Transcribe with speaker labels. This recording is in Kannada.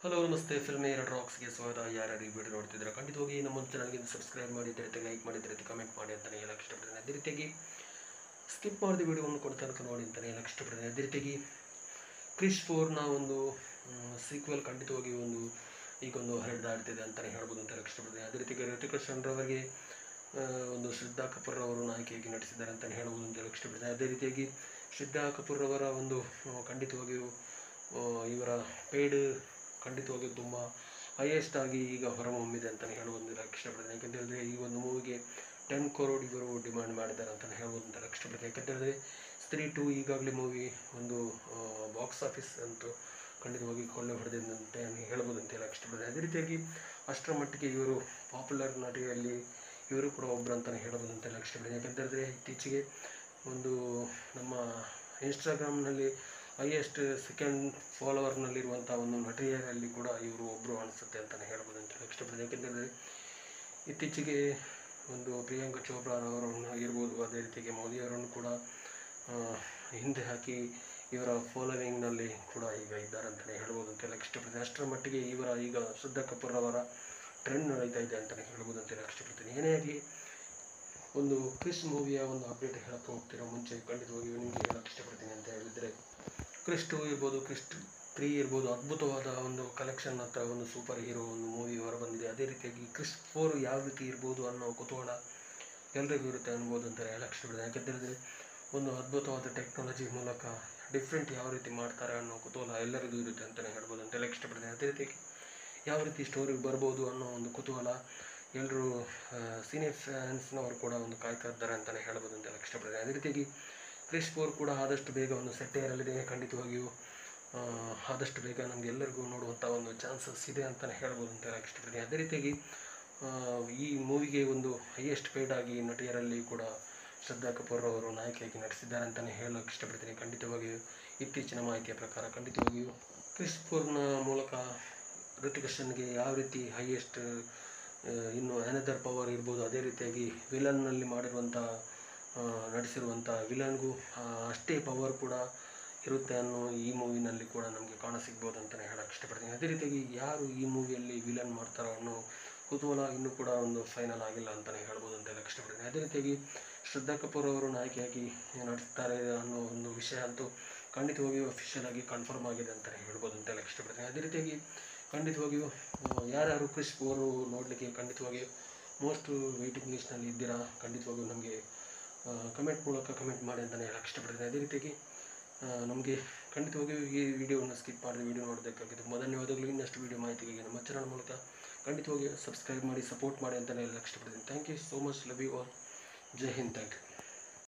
Speaker 1: ಹಲೋ ನಮಸ್ತೆ ಫಿಲ್ಮ್ ಎರಡು ರಾಕ್ಸ್ಗೆ ಸ್ವಾಗತ. ಯಾರ್ಯಾರು ಈ ವಿಡಿಯೋ ನೋಡ್ತಿದ್ರೆ ಖಂಡಿತವಾಗಿ ನಮ್ಮ ಚಾನಲ್ಗೆ ಸಬ್ಸ್ಕ್ರೈಬ್ ಮಾಡಿ, ಲೈಕ್ ಮಾಡಿ, ಕಮೆಂಟ್ ಮಾಡಿ ಅಂತಲೇ ಹೇಳಕ್ಕೆ ಇಷ್ಟಪಡ್ತೀನಿ. ಅದೇ ರೀತಿಯಾಗಿ ಸ್ಕಿಪ್ ಮಾಡಿದ ವಿಡಿಯೋವನ್ನು ತನಕ ನೋಡಿ ಅಂತಲೇ ಹೇಳಕ್ಕೆ ಇಷ್ಟಪಡ್ತೀನಿ. ಅದೇ ರೀತಿಯಾಗಿ ಕ್ರಿಶ್ 4ನ ಒಂದು ಸೀಕ್ವೆಲ್ ಖಂಡಿತವಾಗಿ ಈಗೊಂದು ಹರಿದಾಡ್ತಿದೆ ಅಂತಲೇ ಹೇಳ್ಬೋದು ಅಂತ ಹೇಳಕ್ಕೆ ಇಷ್ಟಪಡ್ತೀನಿ. ಅದೇ ರೀತಿಯಾಗಿ ಋತಿಕ್ ರೋಷನ್ ರವರಿಗೆ ಒಂದು ಶ್ರದ್ಧಾ ಕಪೂರ್ ಅವರು ನಾಯಕಿಯಾಗಿ ನಟಿಸಿದ್ದಾರೆ ಅಂತಲೇ ಹೇಳ್ಬೋದು ಅಂತ ಹೇಳಕ್ಕೆ ಇಷ್ಟಪಡ್ತೀನಿ. ಅದೇ ರೀತಿಯಾಗಿ ಶ್ರದ್ಧಾ ಕಪೂರ್ ಅವರ ಒಂದು ಖಂಡಿತವಾಗಿಯೂ ಇವರ ಪೇಯ್ಡ್ ಖಂಡಿತವಾಗಿಯೂ ತುಂಬ ಹೈಯೆಸ್ಟ್ ಆಗಿ ಈಗ ಹೊರಹೊಮ್ಮಿದೆ ಅಂತಲೇ ಹೇಳಬಹುದು ಇಷ್ಟಪಡ್ತೀನಿ. ಯಾಕಂತ ಹೇಳಿದ್ರೆ ಈ ಒಂದು ಮೂವಿಗೆ 10 crore ಇವರು ಡಿಮ್ಯಾಂಡ್ ಮಾಡಿದ್ದಾರೆ ಅಂತಲೇ ಹೇಳ್ಬೋದು ಅಂತ ಇಷ್ಟಪಡ್ತೀನಿ. ಯಾಕಂತ ಹೇಳಿದ್ರೆ ಸ್ತ್ರೀ 2 ಈಗಾಗಲೇ ಮೂವಿ ಒಂದು ಬಾಕ್ಸ್ ಆಫೀಸ್ ಅಂತೂ ಖಂಡಿತವಾಗಿ ಕೊಳ್ಳೆ ಹೊಡೆದಂತೆ ಹೇಳ್ಬೋದು ಅಂತ ಹೇಳಕ್ಕೆ ಇಷ್ಟಪಡ್ತೀನಿ. ಅದೇ ರೀತಿಯಾಗಿ ಅಷ್ಟರ ಮಟ್ಟಿಗೆ ಇವರು ಪಾಪ್ಯುಲರ್ ನಟಿಯಲ್ಲಿ ಇವರು ಕೂಡ ಒಬ್ಬರು ಅಂತಲೇ ಹೇಳ್ಬೋದು ಅಂತ ಹೇಳಕ್ಕೆ ಇಷ್ಟಪಡ್ತೀನಿ. ಯಾಕಂತ ಹೇಳಿದ್ರೆ ಇತ್ತೀಚೆಗೆ ಒಂದು ನಮ್ಮ ಇನ್ಸ್ಟಾಗ್ರಾಮ್ನಲ್ಲಿ ಹೈಯೆಸ್ಟ್ ಸೆಕೆಂಡ್ ಫಾಲೋವರ್ನಲ್ಲಿರುವಂಥ ಒಂದು ನಟಿಯರಲ್ಲಿ ಕೂಡ ಇವರು ಒಬ್ಬರು ಅನಿಸುತ್ತೆ ಅಂತಲೇ ಹೇಳ್ಬೋದು ಅಂತ ಹೇಳಕ್ಕೆ ಇಷ್ಟಪಡ್ತೀನಿ. ಯಾಕೆಂದರೆ ಇತ್ತೀಚೆಗೆ ಒಂದು ಪ್ರಿಯಾಂಕಾ ಚೋಪ್ರಾರವರನ್ನು ಇರ್ಬೋದು, ಅದೇ ರೀತಿಯಾಗಿ ಮೋದಿಯವರನ್ನು ಕೂಡ ಹಿಂದೆ ಹಾಕಿ ಇವರ ಫಾಲೋವಿಂಗ್ನಲ್ಲಿ ಕೂಡ ಈಗ ಇದ್ದಾರೆ ಅಂತಲೇ ಹೇಳ್ಬೋದು ಅಂತ ಹೇಳಕ್ಕೆ ಇಷ್ಟಪಡ್ತೀನಿ. ಅಷ್ಟರ ಮಟ್ಟಿಗೆ ಈಗ ಶ್ರದ್ಧಾ ಕಪೂರ್ ಅವರ ಟ್ರೆಂಡ್ ನಡೀತಾ ಇದೆ ಅಂತಲೇ ಹೇಳ್ಬೋದು ಅಂತ ಹೇಳಕ್ಕೆ ಇಷ್ಟಪಡ್ತೀನಿ. ಏನೇ ಆಗಲಿ ಒಂದು ಕ್ರಿಶ್ ಮೂವಿಯ ಒಂದು ಅಪ್ಡೇಟ್ ಹೇಳಕ್ಕೆ ಹೋಗ್ತಿರೋ ಮುಂಚೆ ಖಂಡಿತವಾಗಿಯೂ ನಿಮಗೆ ಹೇಳಕ್ಕೆ ಇಷ್ಟಪಡ್ತೀನಿ ಅಂತ ಹೇಳಿದರೆ ಕ್ರಿಶ್ 2 ಇರ್ಬೋದು, ಕ್ರಿಶ್ 3 ಇರ್ಬೋದು, ಅದ್ಭುತವಾದ ಒಂದು ಕಲೆಕ್ಷನ್ ಹತ್ರ ಒಂದು ಸೂಪರ್ ಹೀರೋ ಒಂದು ಮೂವಿ ಹೊರಬಂದಿದೆ. ಅದೇ ರೀತಿಯಾಗಿ ಕ್ರಿಶ್ 4 ಯಾವ ರೀತಿ ಇರ್ಬೋದು ಅನ್ನೋ ಕುತೂಹಲ ಎಲ್ಲರಿಗೂ ಇರುತ್ತೆ ಅನ್ಬೋದು ಅಂತ ಹೇಳಕ್ಕೆ ಇಷ್ಟಪಡ್ತೀನಿ. ಯಾಕಂತ ಹೇಳಿದ್ರೆ ಒಂದು ಅದ್ಭುತವಾದ ಟೆಕ್ನಾಲಜಿ ಮೂಲಕ ಡಿಫ್ರೆಂಟ್ ಯಾವ ರೀತಿ ಮಾಡ್ತಾರೆ ಅನ್ನೋ ಕುತೂಹಲ ಎಲ್ಲರಿಗೂ ಇರುತ್ತೆ ಅಂತಲೇ ಹೇಳ್ಬೋದು ಅಂತ ಹೇಳಕ್ಕೆ ಇಷ್ಟಪಡ್ತೀನಿ. ಅದೇ ರೀತಿಯಾಗಿ ಯಾವ ರೀತಿ ಸ್ಟೋರಿ ಬರ್ಬೋದು ಅನ್ನೋ ಒಂದು ಕುತೂಹಲ ಎಲ್ಲರೂ ಸಿನಿ ಫ್ಯಾನ್ಸ್ನವರು ಕೂಡ ಒಂದು ಕಾಯ್ತಾ ಇದ್ದಾರೆ ಅಂತಲೇ ಹೇಳ್ಬೋದು ಅಂತ ಹೇಳಕ್ಕೆ ಇಷ್ಟಪಡ್ತೀನಿ. ಅದೇ ರೀತಿಯಾಗಿ ಕ್ರಿಶ್ 4 ಕೂಡ ಆದಷ್ಟು ಬೇಗ ಒಂದು ಸೆಟ್ಟೇರಲಿದೆ. ಖಂಡಿತವಾಗಿಯೂ ಆದಷ್ಟು ಬೇಗ ನಮಗೆಲ್ಲರಿಗೂ ನೋಡುವಂಥ ಒಂದು ಚಾನ್ಸಸ್ ಇದೆ ಅಂತಲೇ ಹೇಳ್ಬೋದು ಅಂತ ಹೇಳಕ್ಕೆ ಇಷ್ಟಪಡ್ತೀನಿ. ಅದೇ ರೀತಿಯಾಗಿ ಈ ಮೂವಿಗೆ ಒಂದು ಹೈಯೆಸ್ಟ್ ಪೇಯ್ಡ್ ಆಗಿ ನಟಿಯರಲ್ಲಿ ಕೂಡ ಶ್ರದ್ಧಾ ಕಪೂರ್ ಅವರು ನಾಯಕಿಯಾಗಿ ನಟಿಸಿದ್ದಾರೆ ಅಂತಲೇ ಹೇಳಕ್ಕೆ ಇಷ್ಟಪಡ್ತೀನಿ. ಖಂಡಿತವಾಗಿಯೂ ಇತ್ತೀಚಿನ ಮಾಹಿತಿಯ ಪ್ರಕಾರ ಖಂಡಿತವಾಗಿಯೂ ಕ್ರಿಶ್ 4ನ ಮೂಲಕ ಋತಿಕ್ ರೋಷನ್ಗೆ ಯಾವ ರೀತಿ ಹೈಯೆಸ್ಟ್ ಇನ್ನು ಅನದರ್ ಪವರ್ ಇರ್ಬೋದು, ಅದೇ ರೀತಿಯಾಗಿ ವಿಲನ್ನಲ್ಲಿ ನಟಿಸಿರುವಂಥ ವಿಲನ್ಗೂ ಅಷ್ಟೇ ಪವರ್ ಕೂಡ ಇರುತ್ತೆ ಅನ್ನೋ ಈ ಮೂವಿನಲ್ಲಿ ಕೂಡ ನಮಗೆ ಕಾಣಸಿಗ್ಬೋದು ಅಂತಲೇ ಹೇಳಕ್ಕೆ ಇಷ್ಟಪಡ್ತೀನಿ. ಅದೇ ರೀತಿಯಾಗಿ ಯಾರು ಈ ಮೂವಿಯಲ್ಲಿ ವಿಲನ್ ಮಾಡ್ತಾರೋ ಅನ್ನೋ ಕುತೂಹಲ ಇನ್ನೂ ಕೂಡ ಒಂದು ಫೈನಲ್ ಆಗಿಲ್ಲ ಅಂತಲೇ ಹೇಳ್ಬೋದು ಅಂತ ಹೇಳಕ್ಕೆ ಇಷ್ಟಪಡ್ತೀನಿ. ಅದೇ ರೀತಿಯಾಗಿ ಶ್ರದ್ಧಾ ಕಪೂರ್ ಅವರು ನಾಯಕಿಯಾಗಿ ನಟಿಸ್ತಾರೆ ಅನ್ನೋ ಒಂದು ವಿಷಯ ಅಂತೂ ಖಂಡಿತವಾಗಿಯೂ ಅಫಿಷಿಯಲ್ ಆಗಿ ಕನ್ಫರ್ಮ್ ಆಗಿದೆ ಅಂತಲೇ ಹೇಳ್ಬೋದು ಅಂತ ಹೇಳಕ್ಕೆ ಇಷ್ಟಪಡ್ತೀನಿ. ಅದೇ ರೀತಿಯಾಗಿ ಖಂಡಿತವಾಗಿಯೂ ಯಾರ್ಯಾರು ಕ್ರಿಶ್ 4 ನೋಡಲಿಕ್ಕೆ ಖಂಡಿತವಾಗಿಯೂ ಮೋಸ್ಟ್ ವೇಟಿಂಗ್ ಲಿಸ್ಟ್ನಲ್ಲಿ ಇದ್ದೀರಾ, ಖಂಡಿತವಾಗಿಯೂ ನಮಗೆ ಕಮೆಂಟ್ ಮೂಲಕ ಕಮೆಂಟ್ ಮಾಡಿ ಅಂತಲೇ ಹೇಳಕ್ಕೆ ಇಷ್ಟಪಡ್ತೀನಿ. ಅದೇ ರೀತಿಯಾಗಿ ನಮಗೆ ಖಂಡಿತವಾಗಿಯೂ ಈ ವಿಡಿಯೋವನ್ನು ಸ್ಕಿಪ್ ಮಾಡಿದ ವಿಡಿಯೋ ನೋಡೋದಕ್ಕಾಗಿ ತುಂಬ ಧನ್ಯವಾದಗಳು. ಇನ್ನಷ್ಟು ವಿಡಿಯೋ ಮಾಹಿತಿಗಾಗಿ ನಮ್ಮ ಚಾನಲ್ ಮೂಲಕ ಖಂಡಿತವಾಗಿಯೂ ಸಬ್ಸ್ಕ್ರೈಬ್ ಮಾಡಿ, ಸಪೋರ್ಟ್ ಮಾಡಿ ಅಂತಲೇ ಹೇಳಕ್ಕೆ ಇಷ್ಟಪಡ್ತೀನಿ. Thank you so much. Love you all. Jai Hind. Thank you.